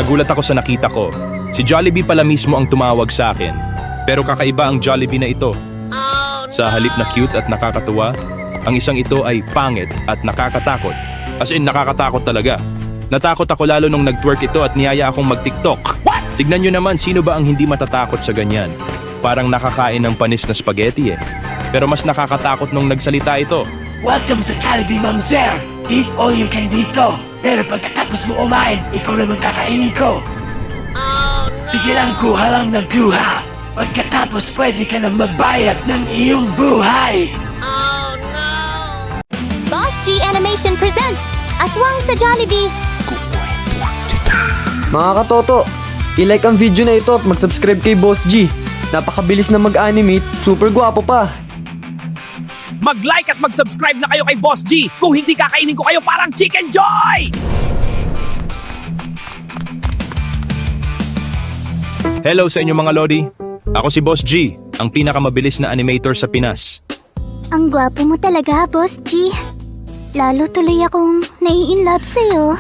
Nagulat ako sa nakita ko. Si Jollibee pala mismo ang tumawag sa akin. Pero kakaiba ang Jollibee na ito. Sa halip na cute at nakakatuwa, ang isang ito ay pangit at nakakatakot. As in, nakakatakot talaga. Natakot ako lalo nung nag-twerk ito at niyaya akong mag-TikTok. Tignan nyo naman, sino ba ang hindi matatakot sa ganyan? Parang nakakain ng panis na spaghetti eh. Pero mas nakakatakot nung nagsalita ito. Welcome sa Jollibee, Ma'am Sir! Eat all you can dito! Pero pagkatapos mo umain, ikaw naman kakainin ko! Sige lang, kuha lang ng kuha! Pagkatapos pwede ka na magbayad ng iyong buhay! Boss G Animation presents Aswang sa Jollibee. Mga katoto, i-like ang video na ito at mag-subscribe kay Boss G. Napakabilis na mag-animate, super gwapo pa. Mag-like at mag-subscribe na kayo kay Boss G. Kung hindi kakainin ko kayo parang Chicken Joy! Hello sa inyo mga Lodi. Ako si Boss G, ang pinakamabilis na animator sa Pinas. Ang gwapo mo talaga, Boss G. Lalo tuloy akong nai-inlove sa'yo.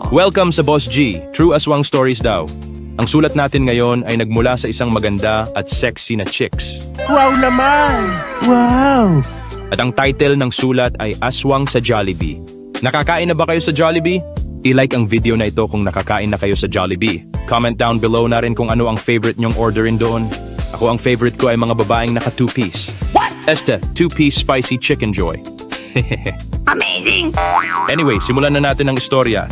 Welcome sa Boss G, True Aswang Stories daw. Ang sulat natin ngayon ay nagmula sa isang maganda at sexy na chicks. Wow naman! Wow! At ang title ng sulat ay Aswang sa Jollibee. Nakakain na ba kayo sa Jollibee? I-like ang video na ito kung nakakain na kayo sa Jollibee. Comment down below na rin kung ano ang favorite nyong orderin doon. Ako ang favorite ko ay mga babaeng naka 2-piece. What? Este, 2-piece spicy chicken joy. Amazing! Anyway, simulan na natin ang istorya.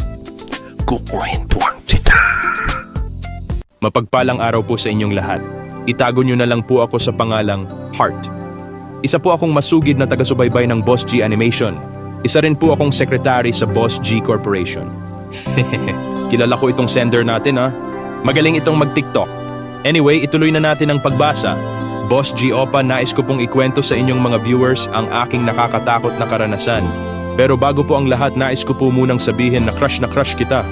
Mapagpalang araw po sa inyong lahat. Itago nyo na lang po ako sa pangalang Heart. Isa po akong masugid na taga-subaybay ng Boss G Animation. Isa rin po akong secretary sa Boss G Corporation. Kilala ko itong sender natin ha. Magaling itong mag-TikTok. Anyway, ituloy na natin ang pagbasa. Boss G Opa, nais ko pong ikwento sa inyong mga viewers ang aking nakakatakot na karanasan. Pero bago po ang lahat, nais ko po munang sabihin na crush kita.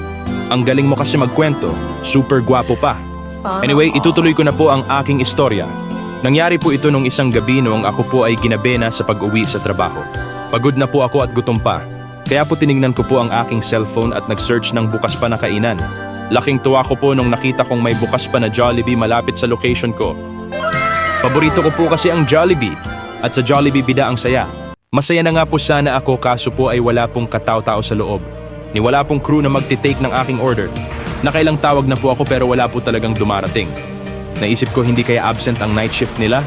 Ang galing mo kasi magkwento. Super gwapo pa. Anyway, itutuloy ko na po ang aking istorya. Nangyari po ito nung isang gabi noong ako po ay ginabi na sa pag-uwi sa trabaho. Pagod na po ako at gutom pa. Kaya po tiningnan ko po ang aking cellphone at nag-search ng bukas pa na kainan. Laking tuwa ko po nung nakita kong may bukas pa na Jollibee malapit sa location ko. Paborito ko po kasi ang Jollibee. At sa Jollibee bida ang saya. Masaya na nga po sana ako kaso po ay wala pong katao-tao sa loob. Ni wala pong crew na magtitake ng aking order. Nakailang tawag na po ako pero wala po talagang dumarating. Naisip ko hindi kaya absent ang night shift nila.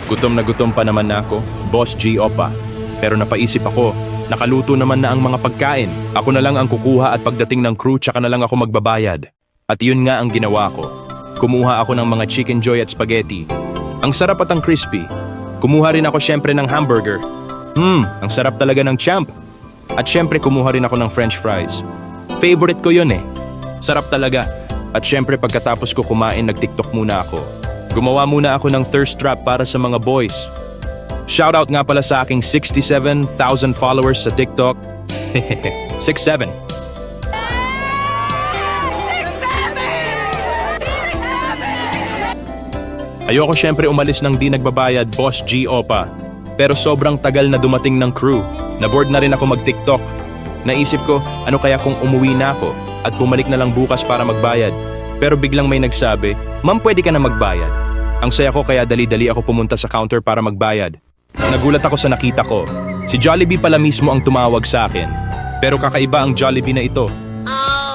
Gutom na gutom pa naman na ako, Boss G Opa. Pero napaisip ako, nakaluto naman na ang mga pagkain. Ako na lang ang kukuha at pagdating ng crew tsaka na lang ako magbabayad. At yun nga ang ginawa ko. Kumuha ako ng mga chicken joy at spaghetti. Ang sarap at ang crispy. Kumuha rin ako syempre ng hamburger. Ang sarap talaga ng champ. At syempre kumuha rin ako ng french fries. Favorite ko yun eh. Sarap talaga. At syempre pagkatapos ko kumain, nag-TikTok muna ako. Gumawa muna ako ng thirst trap para sa mga boys. Shoutout nga pala sa aking 67,000 followers sa TikTok. 67. Ayoko syempre umalis ng di nagbabayad, Boss G Opa. Pero sobrang tagal na dumating ng crew. Na-bored na rin ako mag-TikTok. Naisip ko, ano kaya kung umuwi na ako at bumalik na lang bukas para magbayad. Pero biglang may nagsabi, Ma'am, pwede ka na magbayad. Ang saya ko kaya dali-dali ako pumunta sa counter para magbayad. Nagulat ako sa nakita ko. Si Jollibee pala mismo ang tumawag sa akin. Pero kakaiba ang Jollibee na ito.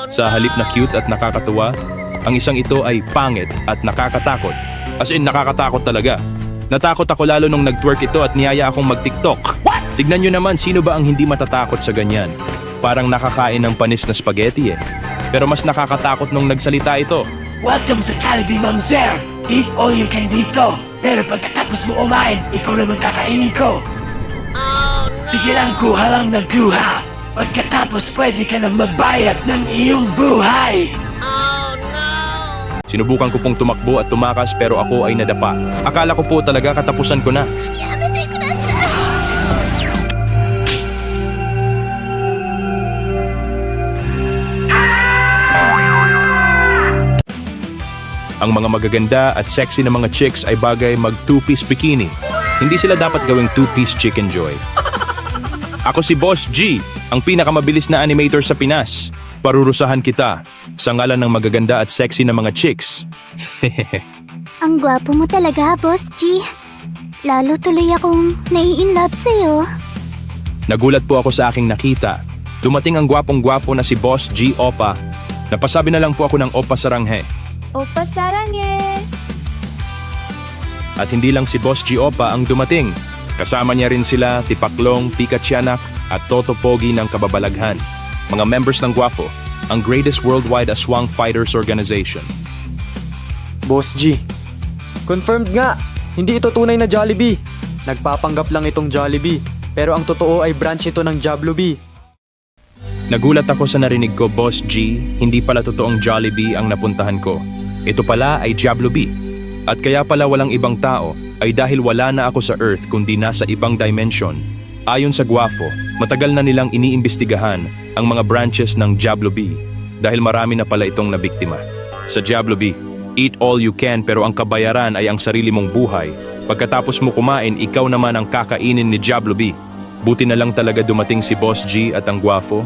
Sa halip na cute at nakakatuwa, ang isang ito ay pangit at nakakatakot. As in, nakakatakot talaga. Natakot ako lalo nung nag-twerk ito at niyaya akong mag-TikTok. Tignan nyo naman, sino ba ang hindi matatakot sa ganyan? Parang nakakain ng panis na spaghetti eh. Pero mas nakakatakot nung nagsalita ito. Welcome sa Jollibee, Ma'am Sir! Eat all you can dito! Pero pagkatapos mo umain, ikaw naman kakainin ko! Sige lang, kuha lang ng kuha! Pagkatapos pwede ka na magbayad ng iyong buhay! Sinubukan ko pong tumakbo at tumakas pero ako ay nadapa. Akala ko po talaga katapusan ko na. Ang mga magaganda at sexy na mga chicks ay bagay mag 2-piece bikini. Hindi sila dapat gawing 2-piece chicken joy. Ako si Boss G, ang pinakamabilis na animator sa Pinas. Parurusahan kita sa ngalan ng magaganda at sexy na mga chicks. Ang gwapo mo talaga, Boss G. Lalo tuloy akong nai-inlove sa'yo. Nagulat po ako sa aking nakita. Dumating ang gwapong-gwapo na si Boss G Opa. Napasabi na lang po ako ng Opa Saranghe. Opa Saranghe! At hindi lang si Boss G Opa ang dumating. Kasama niya rin sila Tipaklong, Pika Tiyanak at Toto Pogi ng Kababalaghan. Mga members ng Guapo, ang greatest worldwide aswang fighters organization. Boss G, confirmed nga, hindi ito tunay na Jollibee. Nagpapanggap lang itong Jollibee, pero ang totoo ay branch ito ng Jollibee. Nagulat ako sa narinig ko, Boss G, hindi pala totoong Jollibee ang napuntahan ko. Ito pala ay Jollibee. At kaya pala walang ibang tao ay dahil wala na ako sa Earth kundi nasa ibang dimension. Ayon sa Guapo, matagal na nilang iniimbestigahan ang mga branches ng Jollibee dahil marami na pala itong nabiktima. Sa Jollibee, eat all you can pero ang kabayaran ay ang sarili mong buhay. Pagkatapos mo kumain, ikaw naman ang kakainin ni Jollibee. Buti na lang talaga dumating si Boss G at ang Guapo.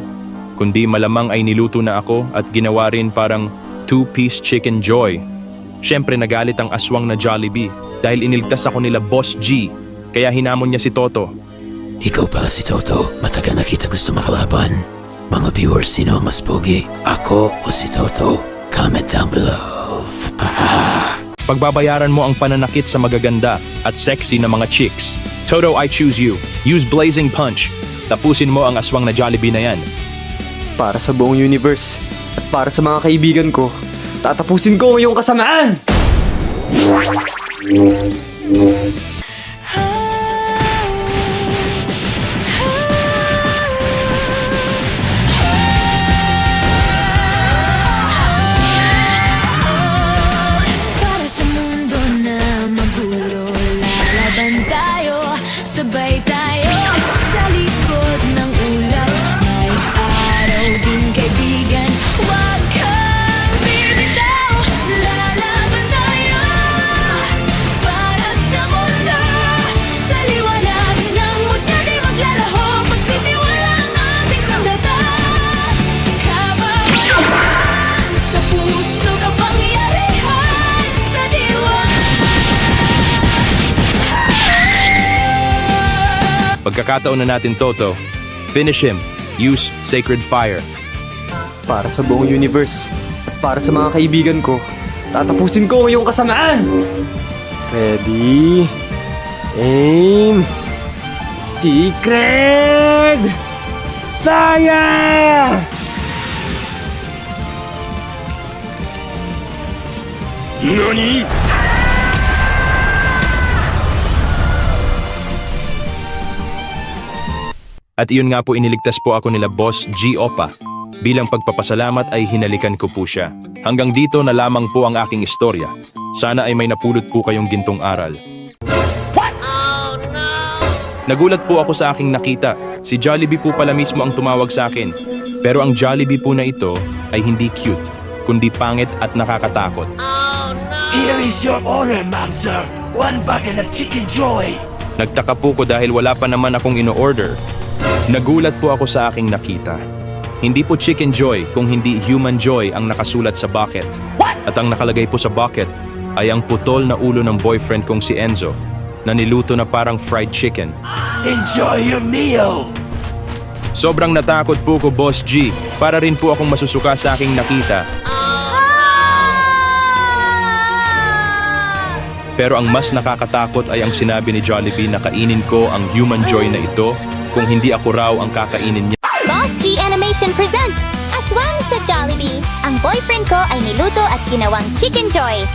Kundi malamang ay niluto na ako at ginawa rin parang two-piece chicken joy. Siyempre nagalit ang aswang na Jollibee dahil iniligtas ako nila Boss G, kaya hinamon niya si Toto. Ikaw pala si Toto. Matagal na kita gusto makalaban. Mga viewers, sino ang mas pogi? Ako o si Toto? Comment down below. Pagbabayaran mo ang pananakit sa magaganda at sexy na mga chicks. Toto, I choose you. Use Blazing Punch. Tapusin mo ang aswang na Jollibee na yan. Para sa buong universe at para sa mga kaibigan ko, tatapusin ko ang iyong kasamaan! Para sa mundo na magulo, lalaban tayo, sabay tayo sa likod ng ulap. May araw din kaibigan, huwag kang bibitaw. Lalaban tayo para sa mundo, sa liwanag ng mutya di maglalaho. Pagtitiwala ang ating sandata, kababalaghan sa puso, kapangyarihan sa diwa. Pagkakataon na natin, Toto. Finish him. Use Sacred Fire. Para sa buong universe at para sa mga kaibigan ko, tatapusin ko ang iyong kasamaan! Ready? Aim! Secret! Fire! NANI?! At iyon nga po iniligtas po ako nila Boss G Opa. Bilang pagpapasalamat ay hinalikan ko po siya. Hanggang dito na lamang po ang aking istorya. Sana ay may napulot po kayong gintong aral. Nagulat po ako sa aking nakita. Si Jollibee po pala mismo ang tumawag sa akin. Pero ang Jollibee po na ito ay hindi cute, kundi pangit at nakakatakot. Here is your order, ma'am, sir. One bucket of chicken joy. Nagtaka po ko dahil wala pa naman akong ino-order. Nagulat po ako sa aking nakita. Hindi po chicken joy kung hindi human joy ang nakasulat sa bucket. At ang nakalagay po sa bucket ay ang putol na ulo ng boyfriend kong si Enzo na niluto na parang fried chicken. Enjoy your meal. Sobrang natakot po ko, Boss G, para rin po akong masusuka sa aking nakita. Pero ang mas nakakatakot ay ang sinabi ni Jollibee na kainin ko ang human joy na ito kung hindi ako raw ang kakainin niya. Boss G Animation presents Aswang sa Jollibee. Ang boyfriend ko ay niluto at ginawang chicken joy.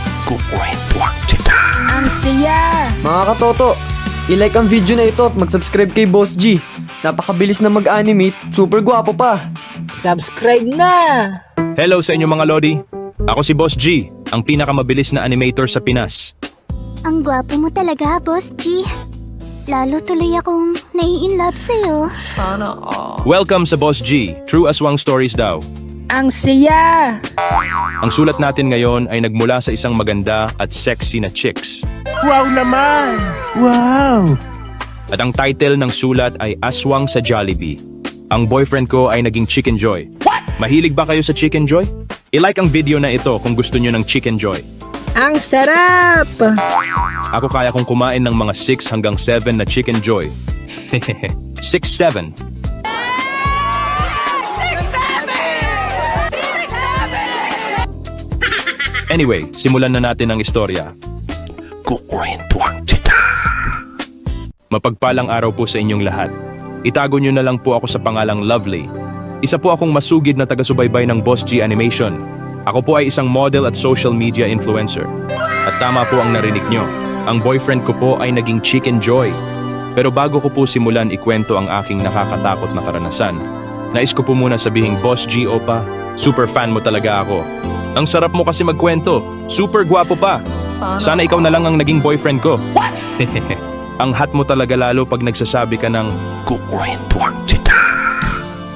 Ang saya! Mga katoto, i-like ang video na ito at mag-subscribe kay Boss G. Napakabilis na mag-animate, super gwapo pa. Subscribe na! Hello sa inyo mga Lodi. Ako si Boss G, ang pinakamabilis na animator sa Pinas. Ang gwapo mo talaga, Boss G. Lalo tuloy akong nai-inlove sa'yo. Welcome sa Boss G, True Aswang Stories daw. Ang saya! Ang sulat natin ngayon ay nagmula sa isang maganda at sexy na chicks. Wow naman! Wow! At ang title ng sulat ay Aswang sa Jollibee. Ang boyfriend ko ay naging chicken joy. Mahilig ba kayo sa Chicken Joy? I-like ang video na ito kung gusto nyo ng Chicken Joy. Ang sarap! Ako kaya kong kumain ng mga 6 hanggang 7 na Chicken Joy. 6-7. Anyway, simulan na natin ang istorya. Mapagpalang araw po sa inyong lahat. Itago nyo na lang po ako sa pangalang Lovely. Isa po akong masugid na taga-subaybay ng Boss G Animation. Ako po ay isang model at social media influencer. At tama po ang narinig nyo. Ang boyfriend ko po ay naging Chicken Joy. Pero bago ko po simulan ikwento ang aking nakakatakot na karanasan, nais ko po muna sabihing Boss G Opa, super fan mo talaga ako. Ang sarap mo kasi magkwento. Super gwapo pa. Sana ikaw na lang ang naging boyfriend ko. Ang hot mo talaga lalo pag nagsasabi ka ng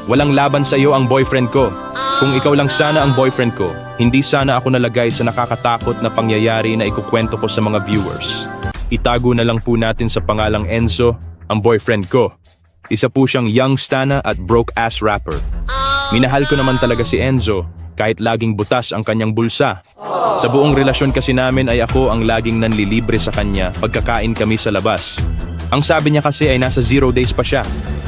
walang laban sa iyo ang boyfriend ko. Kung ikaw lang sana ang boyfriend ko, hindi sana ako nalagay sa nakakatakot na pangyayari na ikukwento ko sa mga viewers. Itago na lang po natin sa pangalang Enzo, ang boyfriend ko. Isa po siyang young stana at broke-ass rapper. Minahal ko naman talaga si Enzo, kahit laging butas ang kanyang bulsa. Sa buong relasyon kasi namin ay ako ang laging nanlilibre sa kanya pagkakain kami sa labas. Ang sabi niya kasi ay nasa 0 days pa siya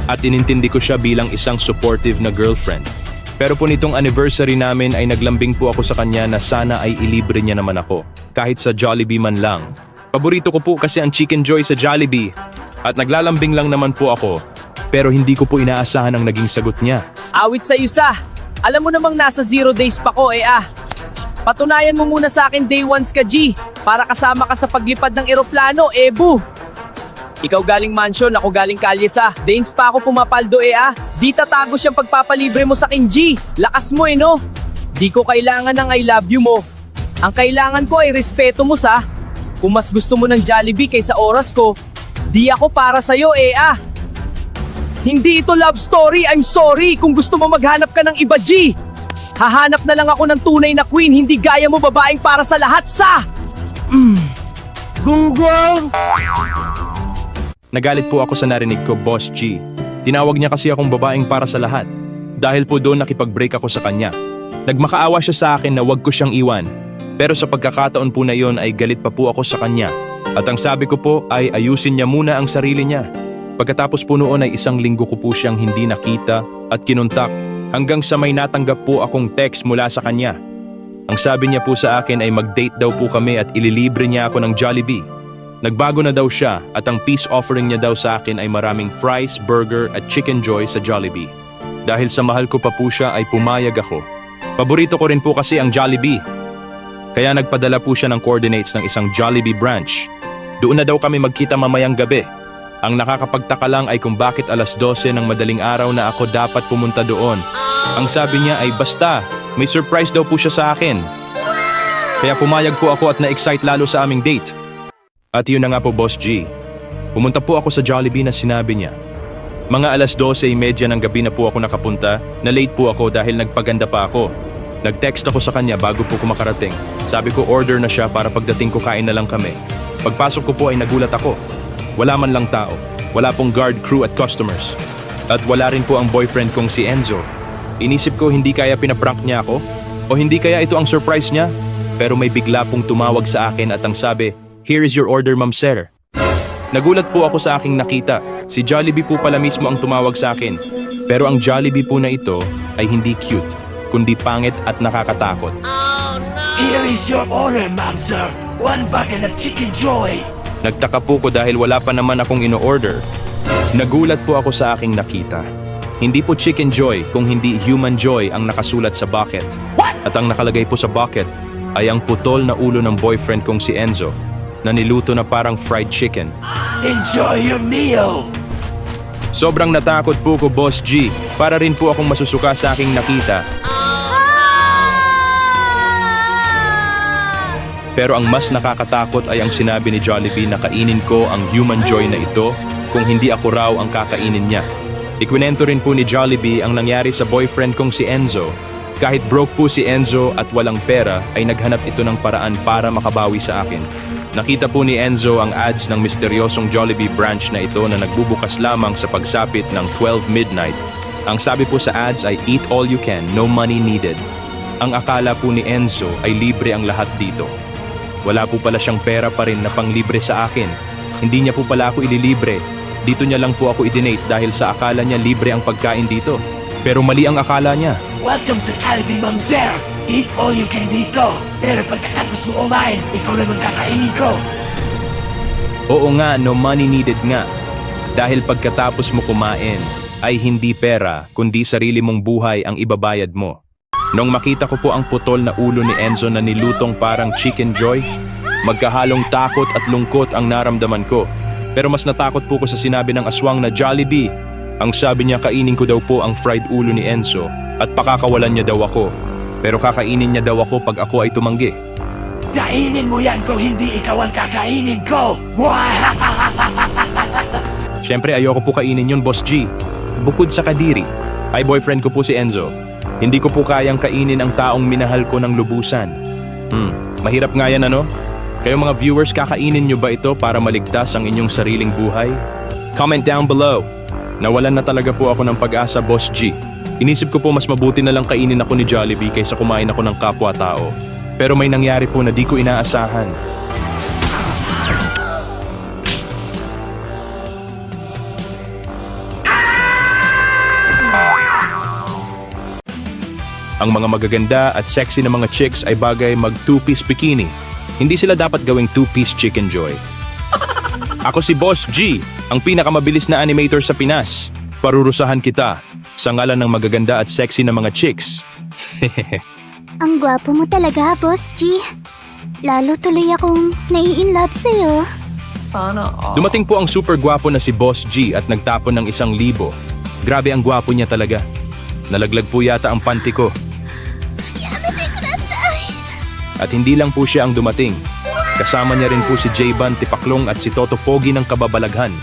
at inintindi ko siya bilang isang supportive na girlfriend. Pero po nitong anniversary namin ay naglambing po ako sa kanya na sana ay ilibre niya naman ako, kahit sa Jollibee man lang. Paborito ko po kasi ang Chicken Joy sa Jollibee at naglalambing lang naman po ako, pero hindi ko po inaasahan ang naging sagot niya. Awit sa isa. Alam mo namang nasa 0 days pa ko Patunayan mo muna sa akin day ones ka G, para kasama ka sa paglipad ng eroplano bu. Ikaw galing mansion, ako galing kalye sa. Danes pa ako pumapaldo Di tatago siyang pagpapalibre mo sa akin G. Lakas mo no? Di ko kailangan ng I love you mo. Ang kailangan ko ay respeto mo sa. Kung mas gusto mo ng Jollibee kaysa oras ko, di ako para sa'yo Hindi ito love story, I'm sorry kung gusto mo maghanap ka ng iba G. Hahanap na lang ako ng tunay na queen, hindi gaya mo babaeng para sa lahat sa. Gunggong! Nagalit po ako sa narinig ko, Boss G. Tinawag niya kasi akong babaeng para sa lahat. Dahil po doon nakipag-break ako sa kanya. Nagmakaawa siya sa akin na wag ko siyang iwan. Pero sa pagkakataon po na yon ay galit pa po ako sa kanya. At ang sabi ko po ay ayusin niya muna ang sarili niya. Pagkatapos po noon ay 1 linggo ko po siyang hindi nakita at kinontak hanggang sa may natanggap po akong text mula sa kanya. Ang sabi niya po sa akin ay mag-date daw po kami at ililibre niya ako ng Jollibee. Nagbago na daw siya at ang peace offering niya daw sa akin ay maraming fries, burger at Chicken Joy sa Jollibee. Dahil sa mahal ko pa po siya ay pumayag ako. Paborito ko rin po kasi ang Jollibee. Kaya nagpadala po siya ng coordinates ng isang Jollibee branch. Doon na daw kami magkita mamayang gabi. Ang nakakapagtaka lang ay kung bakit alas 12 ng madaling araw na ako dapat pumunta doon. Ang sabi niya ay basta, may surprise daw po siya sa akin. Kaya pumayag po ako at na-excite lalo sa aming date. At yun na nga po Boss G. Pumunta po ako sa Jollibee na sinabi niya. Mga alas 12:30 ng gabi na po ako nakapunta, na late po ako dahil nagpaganda pa ako. Nag-text ako sa kanya bago po ko makarating. Sabi ko order na siya para pagdating ko kain na lang kami. Pagpasok ko po ay nagulat ako. Wala man lang tao. Wala pong guard, crew at customers. At wala rin po ang boyfriend kong si Enzo. Inisip ko hindi kaya pinaprank niya ako o hindi kaya ito ang surprise niya. Pero may bigla pong tumawag sa akin at ang sabi, "Here is your order, Ma'am Sir." Nagulat po ako sa aking nakita. Si Jollibee po pala mismo ang tumawag sa akin. Pero ang Jollibee po na ito ay hindi cute, kundi pangit at nakakatakot. Here is your order, ma'am sir. 1 bucket of Chicken Joy. Nagtaka po ko dahil wala pa naman akong ino-order. Nagulat po ako sa aking nakita. Hindi po Chicken Joy kung hindi Human Joy ang nakasulat sa bucket. At ang nakalagay po sa bucket ay ang putol na ulo ng boyfriend kong si Enzo na niluto na parang fried chicken. Enjoy your meal. Sobrang natakot po ko, Boss G. Para rin po akong masusuka sa aking nakita. Pero ang mas nakakatakot ay ang sinabi ni Jollibee na kainin ko ang Human Joy na ito kung hindi ako raw ang kakainin niya. Ikwinento rin po ni Jollibee ang nangyari sa boyfriend kong si Enzo. Kahit broke po si Enzo at walang pera ay naghanap ito ng paraan para makabawi sa akin. Nakita po ni Enzo ang ads ng misteryosong Jollibee branch na ito na nagbubukas lamang sa pagsapit ng 12 midnight. Ang sabi po sa ads ay eat all you can, no money needed. Ang akala po ni Enzo ay libre ang lahat dito. Wala po pala siyang pera pa rin na panglibre sa akin. Hindi niya po pala ako ililibre. Dito niya lang po ako i-donate dahil sa akala niya libre ang pagkain dito. Pero mali ang akala niya. Welcome sa Jollibee, Ma'am Sir. Eat all you can dito. Pero pagkatapos mo kumain, ikaw naman kakainin ko. Oo nga, no money needed nga. Dahil pagkatapos mo kumain, ay hindi pera, kundi sarili mong buhay ang ibabayad mo. Nung makita ko po ang putol na ulo ni Enzo na nilutong parang chicken joy, magkahalong takot at lungkot ang naramdaman ko. Pero mas natakot po ko sa sinabi ng aswang na Jollibee. Ang sabi niya kainin ko daw po ang fried ulo ni Enzo at pakakawalan niya daw ako. Pero kakainin niya daw ako pag ako ay tumanggi. Kainin mo yan kung hindi ikaw ang kakainin ko. Siyempre ayoko po kainin yun, Boss G. Bukod sa kadiri, ay boyfriend ko po si Enzo. Hindi ko po kayang kainin ang taong minahal ko ng lubusan. Mahirap nga yan ano? Kayo mga viewers, kakainin nyo ba ito para maligtas ang inyong sariling buhay? Comment down below. Nawalan na talaga po ako ng pag-asa, Boss G. Inisip ko po mas mabuti na lang kainin ako ni Jollibee kaysa kumain ako ng kapwa-tao. Pero may nangyari po na di ko inaasahan. Ang mga magaganda at sexy na mga chicks ay bagay mag two-piece bikini. Hindi sila dapat gawing two-piece chicken joy. Ako si Boss G, ang pinakamabilis na animator sa Pinas. Parurusahan kita sa ngalan ng magaganda at sexy na mga chicks. Ang gwapo mo talaga, Boss G. Lalo tuloy akong nai-inlove sa'yo. Dumating po ang super gwapo na si Boss G at nagtapon ng 1,000. Grabe ang gwapo niya talaga. Nalaglag po yata ang panty ko. At hindi lang po siya ang dumating. Kasama niya rin po si J-Ban Tipaklong at si Toto Pogi ng Kababalaghan.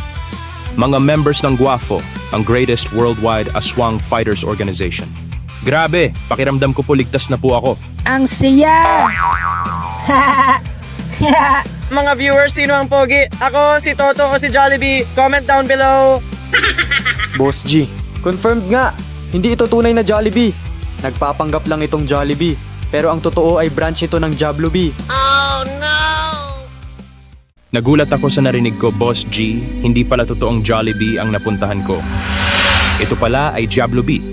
Mga members ng Guafo, ang greatest worldwide aswang fighters organization. Grabe, pakiramdam ko po ligtas na po ako. Ang siya! Mga viewers, sino ang pogi? Ako, si Toto o si Jollibee? Comment down below. Boss G, confirmed nga. Hindi ito tunay na Jollibee. Nagpapanggap lang itong Jollibee. Pero ang totoo ay branch ito ng Jollibee. Nagulat ako sa narinig ko, Boss G, hindi pala totoong Jollibee ang napuntahan ko. Ito pala ay Jollibee.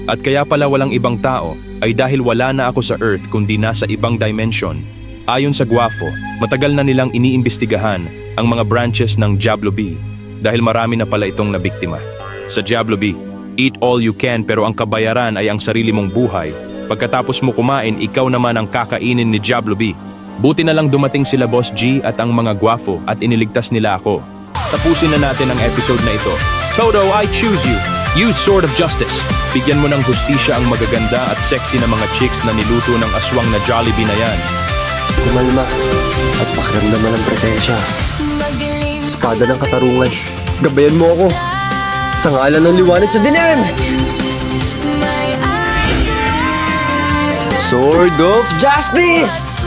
At kaya pala walang ibang tao ay dahil wala na ako sa Earth kundi nasa ibang dimension. Ayon sa Guafo, matagal na nilang iniimbestigahan ang mga branches ng Jollibee dahil marami na pala itong nabiktima. Sa Jollibee, eat all you can pero ang kabayaran ay ang sarili mong buhay. Pagkatapos mo kumain, ikaw naman ang kakainin ni Jollibee. Buti na lang dumating sila Boss G at ang mga Guafo at iniligtas nila ako. Tapusin na natin ang episode na ito. Toto, I choose you. Use sword of justice. Bigyan mo ng hustisya ang magaganda at sexy na mga chicks na niluto ng aswang na Jollibee na yan. Kumalma at pakiramdaman ng presensya. Espada ng katarungan. Gabayan mo ako. Sa ngalan ng liwanag sa dilim! Sword of Justice!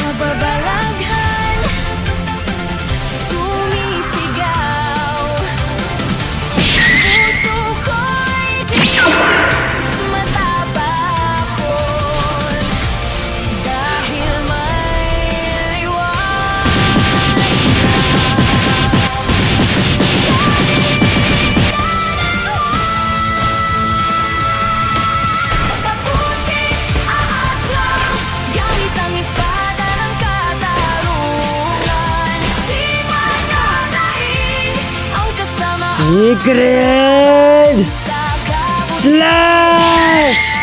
Kababalaghan, sumisigaw. Puso ko'y matapakot dahil may tapusin ang aswang gamit ang espada ng katarungan. Di mananaig ang kasama Secret! sa kabutan. Slash!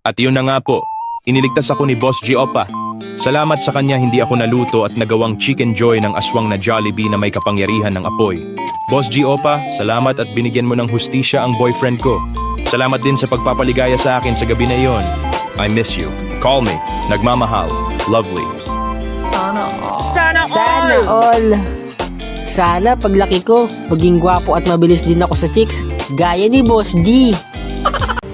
At yun na nga po, iniligtas ako ni Boss G Opa. Salamat sa kanya hindi ako naluto at nagawang chicken joy ng aswang na Jollibee na may kapangyarihan ng apoy. Boss G Opa, salamat at binigyan mo ng hustisya ang boyfriend ko. Salamat din sa pagpapaligaya sa akin sa gabi na yon. I miss you. Call me. Nagmamahal. Lovely. Sana Sana all! all! Sana paglaki ko, maging gwapo at mabilis din ako sa chicks, gaya ni Boss D.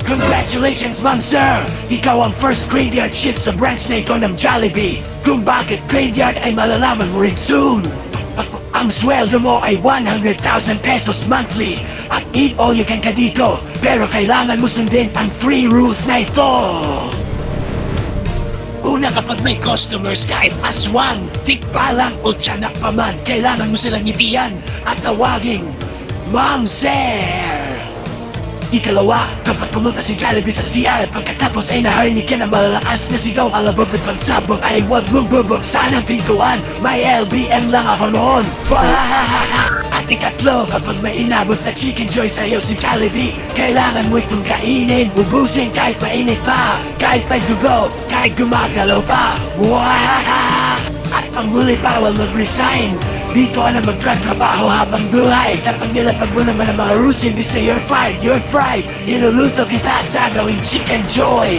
Congratulations, Ma'am Sir! Ikaw ang first graveyard shift sa branch na ito ng Jollibee. Kung bakit graveyard ay malalaman mo rin soon. Ang sweldo mo ay 100,000 pesos monthly at eat all you can ka dito. Pero kailangan mo sundin ang 3 rules na ito. Una, kapag may customers kahit aswang, tikbalang o tiyanak pa man, kailangan mo silang ngitian at tawaging Ma'am Sir. Ikalawa, kapag pumunta si Jollibee sa CR pagkatapos ay naharinig ka ng malalakas na sigaw, alabog at pagsabog ay huwag mong bubuksan ang pintuan. May LBM lang ako noon. At ikatlo, kapag may inabot na chicken joy sa'yo si Jollibee, kailangan mo itong kainin, ubusin kahit mainit pa, kahit may dugo, kahit gumagalaw pa. At ang huli, bawal mag-resign. Dito ka na magtratrabaho habang buhay. Kapag nilapag mo naman ang mga rules, imbis na you're fired, you're fried. Iluluto kita at gagawing chicken joy.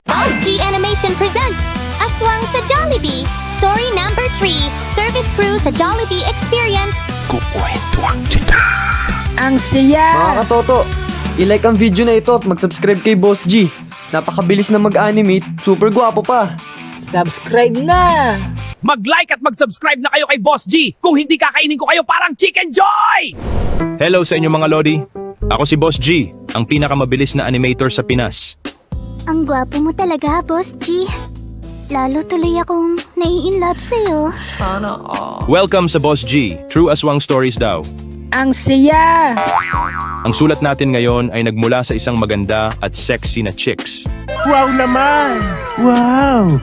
Boss G Animation presents Aswang sa Jollibee. Story number 3, Service Crew sa Jollibee Experience. Ang saya! Mga katoto, i-like ang video na ito at mag-subscribe kay Boss G. Napakabilis na mag-animate, super gwapo pa. Subscribe na! Mag-like at mag-subscribe na kayo kay Boss G kung hindi kakainin ko kayo parang Chicken Joy! Hello sa inyo mga Lodi. Ako si Boss G, ang pinakamabilis na animator sa Pinas. Ang gwapo mo talaga, Boss G. Lalo tuloy akong nai-inlove sa'yo. Welcome sa Boss G, True Aswang Stories daw. Ang saya! Ang sulat natin ngayon ay nagmula sa isang maganda at sexy na chicks. Wow naman! Wow!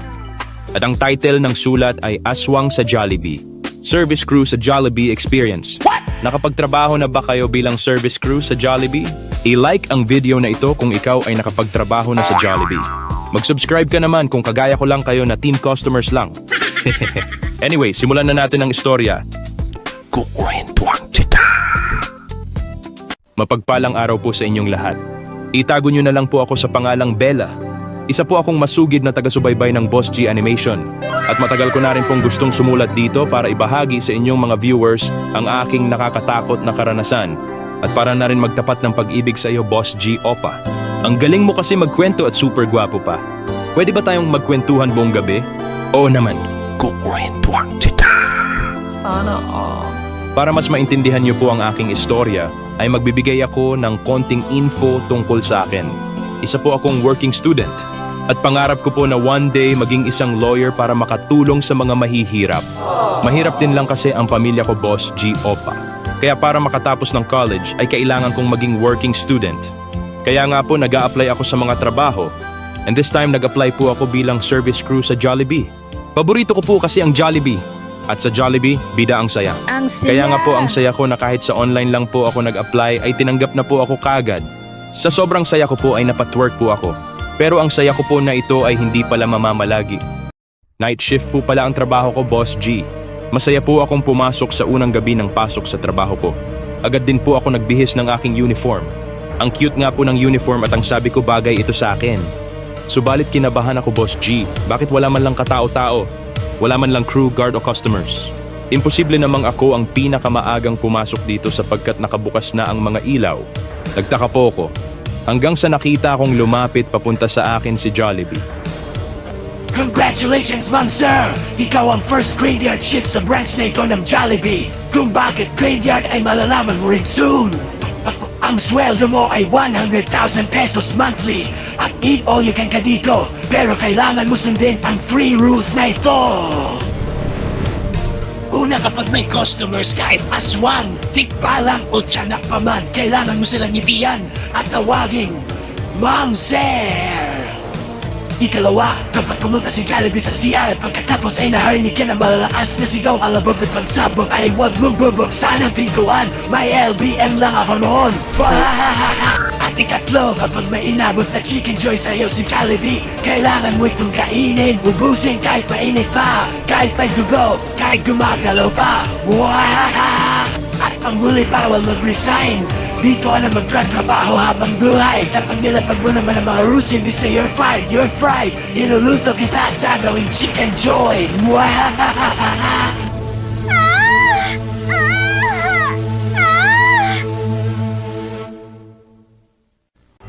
At ang title ng sulat ay Aswang sa Jollibee. Service Crew sa Jollibee Experience. Nakapagtrabaho na ba kayo bilang service crew sa Jollibee? I-like ang video na ito kung ikaw ay nakapagtrabaho na sa Jollibee. Mag-subscribe ka naman kung kagaya ko lang kayo na team customers lang. Anyway, simulan na natin ang istorya. Mapagpalang araw po sa inyong lahat. Itago nyo na lang po ako sa pangalang Bella. Isa po akong masugid na taga-subaybay ng Boss G Animation. At matagal ko na rin pong gustong sumulat dito para ibahagi sa inyong mga viewers ang aking nakakatakot na karanasan. At para na rin magtapat ng pag-ibig sa iyo, Boss G Opa. Ang galing mo kasi magkwento at super gwapo pa. Pwede ba tayong magkwentuhan buong gabi? Oo naman. Para mas maintindihan niyo po ang aking istorya, ay magbibigay ako ng konting info tungkol sa akin. Isa po akong working student. At pangarap ko po na one day maging isang lawyer para makatulong sa mga mahihirap. Mahirap din lang kasi ang pamilya ko, Boss G Opa. Kaya para makatapos ng college ay kailangan kong maging working student. Kaya nga po nag-a-apply ako sa mga trabaho. And this time nag-apply po ako bilang service crew sa Jollibee. Paborito ko po kasi ang Jollibee. At sa Jollibee, bida ang saya. Ang saya! Kaya nga po ang saya ko na kahit sa online lang po ako nag-apply ay tinanggap na po ako kagad. Sa sobrang saya ko po ay napatwork po ako. Pero ang saya ko po na ito ay hindi pala mamamalagi. Night shift po pala ang trabaho ko, Boss G. Masaya po akong pumasok sa unang gabi ng pasok sa trabaho ko. Agad din po ako nagbihis ng aking uniform. Ang cute nga po ng uniform at ang sabi ko bagay ito sa akin. Subalit kinabahan ako, Boss G. Bakit wala man lang katao-tao? Wala man lang crew, guard o customers. Imposible namang ako ang pinakamaagang pumasok dito sapagkat nakabukas na ang mga ilaw. Nagtaka po ako. Hanggang sa nakita akong lumapit papunta sa akin si Jollibee. Congratulations, Ma'am Sir! Ikaw ang first graveyard shift sa branch na ito ng Jollibee. Kung bakit graveyard ay malalaman mo rin soon. Ang sweldo mo ay 100,000 pesos monthly at eat all you can ka dito. Pero kailangan mo sundin ang 3 rules na ito. Una, kapag may customers kahit aswang, tikbalang o tiyanak pa man, kailangan mo silang ngitian at tawaging Ma'am Sir. Ikalawa, kapag pumunta si Jollibee sa CR pagkatapos ay naharinig ka ng malalakas na sigaw, alabog at pagsabog ay huwag mong bubuksan ang pintuan. May LBM lang ako noon. At ikatlo, kapag may inabot na chicken joy sa'yo si Jollibee, kailangan mo itong kainin, ubusin kahit mainit pa, kahit may dugo, kahit gumagalaw pa. At ang huli, bawal mag-resign. Dito ka na magtratrabaho habang buhay. Kapag nilapag mo naman ang mga rules, imbis na you're fired, you're fried. Iluluto kita at gagawing chicken joy.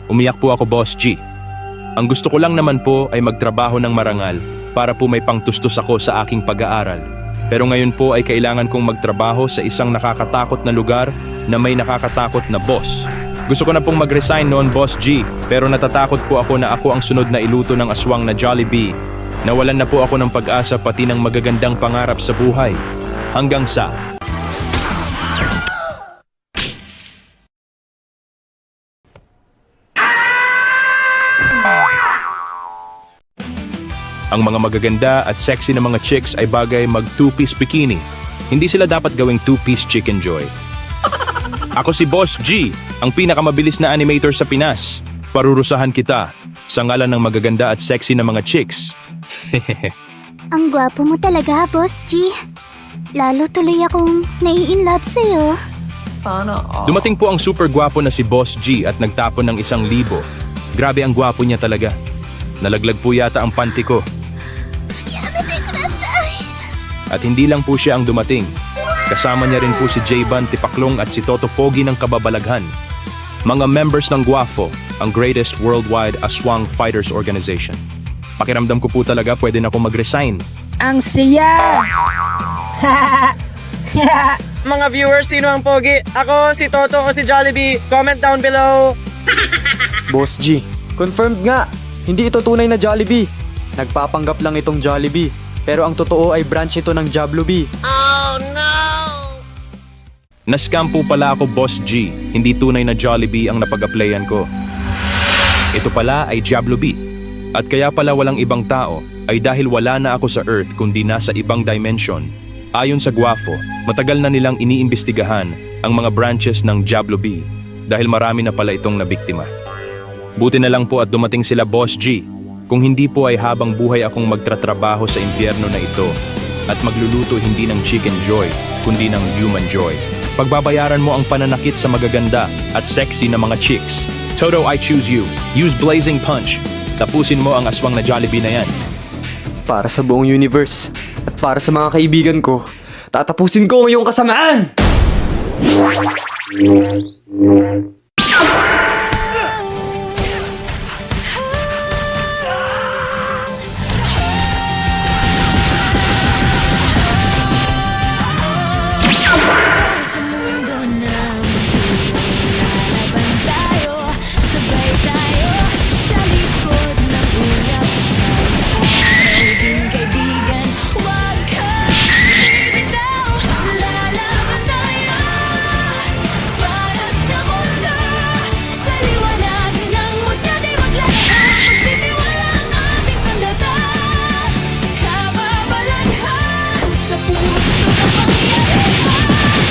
Umiyak po ako, Boss G. Ang gusto ko lang naman po ay magtrabaho ng marangal para po may pangtustos ako sa aking pag-aaral. Pero ngayon po ay kailangan kong magtrabaho sa isang nakakatakot na lugar na may nakakatakot na boss. Gusto ko na pong mag-resign noon, Boss G, pero natatakot po ako na ako ang sunod na iluto ng aswang na Jollibee. Nawalan na po ako ng pag-asa pati ng magagandang pangarap sa buhay. Hanggang sa... Ang mga magaganda at sexy na mga chicks ay bagay mag two-piece bikini. Hindi sila dapat gawing two-piece chicken joy. Ako si Boss G, ang pinakamabilis na animator sa Pinas. Parurusahan kita sa ngalan ng magaganda at sexy na mga chicks. Ang gwapo mo talaga, Boss G. Lalo tuloy akong nai-inlove sa'yo. Dumating po ang super gwapo na si Boss G at nagtapon ng 1,000. Grabe ang gwapo niya talaga. Nalaglag po yata ang panty ko. At hindi lang po siya ang dumating. Kasama niya rin po si J-Ban Tipaklong at si Toto Pogi ng Kababalaghan. Mga members ng Guafo, ang greatest worldwide aswang fighters organization. Pakiramdam ko po talaga pwede na ako mag-resign. Ang saya! Mga viewers, sino ang pogi? Ako, si Toto o si Jollibee? Comment down below. Boss G, confirmed nga. Hindi ito tunay na Jollibee. Nagpapanggap lang itong Jollibee. Pero ang totoo ay branch ito ng Jollibee. Na-scam po pala ako, Boss G. Hindi tunay na Jollibee ang napag-applyan ko. Ito pala ay Jollibee. At kaya pala walang ibang tao ay dahil wala na ako sa Earth kundi nasa ibang dimension. Ayon sa Guafo, matagal na nilang iniimbestigahan ang mga branches ng Jollibee dahil marami na pala itong nabiktima. Buti na lang po at dumating sila, Boss G. Kung hindi po ay habang buhay akong magtratrabaho sa impyerno na ito at magluluto hindi ng chicken joy, kundi ng human joy. Pagbabayaran mo ang pananakit sa magaganda at sexy na mga chicks. Toto, I choose you. Use Blazing Punch. Tapusin mo ang aswang na Jollibee na yan. Para sa buong universe at para sa mga kaibigan ko, tatapusin ko ang iyong kasamaan! Sa mundo na lalaban tayo, sabay tayo sa likod ng ulap. Araw din kaibigan, huwag ka bibitaw. Lalaban tayo para sa mundo, sa liwanag ng mutya di maglalakad. Magtitiwala ang ating sandata, kababalaghan sa puso ng pangyarihan.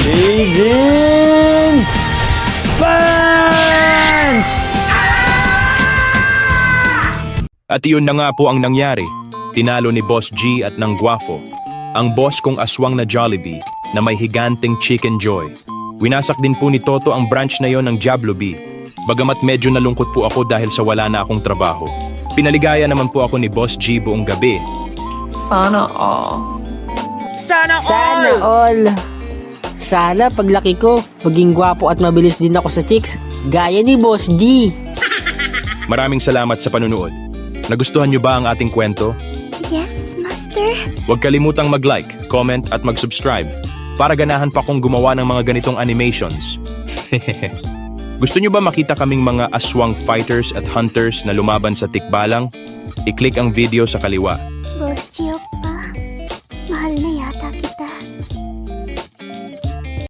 Blazing Punch! At iyon na nga po ang nangyari. Tinalo ni Boss G at ng Guafo, ang boss kong aswang na Jollibee na may higanting chicken joy. Winasak din po ni Toto ang branch na yon ng Jollibee. Bagamat medyo nalungkot po ako dahil sa wala na akong trabaho. Pinaligaya naman po ako ni Boss G buong gabi. Sana Sana all! all! Sana paglaki ko, maging gwapo at mabilis din ako sa chicks. Gaya ni Boss G. Maraming salamat sa panunood. Nagustuhan niyo ba ang ating kwento? Yes, Master. Huwag kalimutang mag-like, comment at mag-subscribe para ganahan pa kong gumawa ng mga ganitong animations. Gusto niyo ba makita kaming mga aswang fighters at hunters na lumaban sa tikbalang? I-click ang video sa kaliwa. Boss G, Oppa. Mahal na yata kita.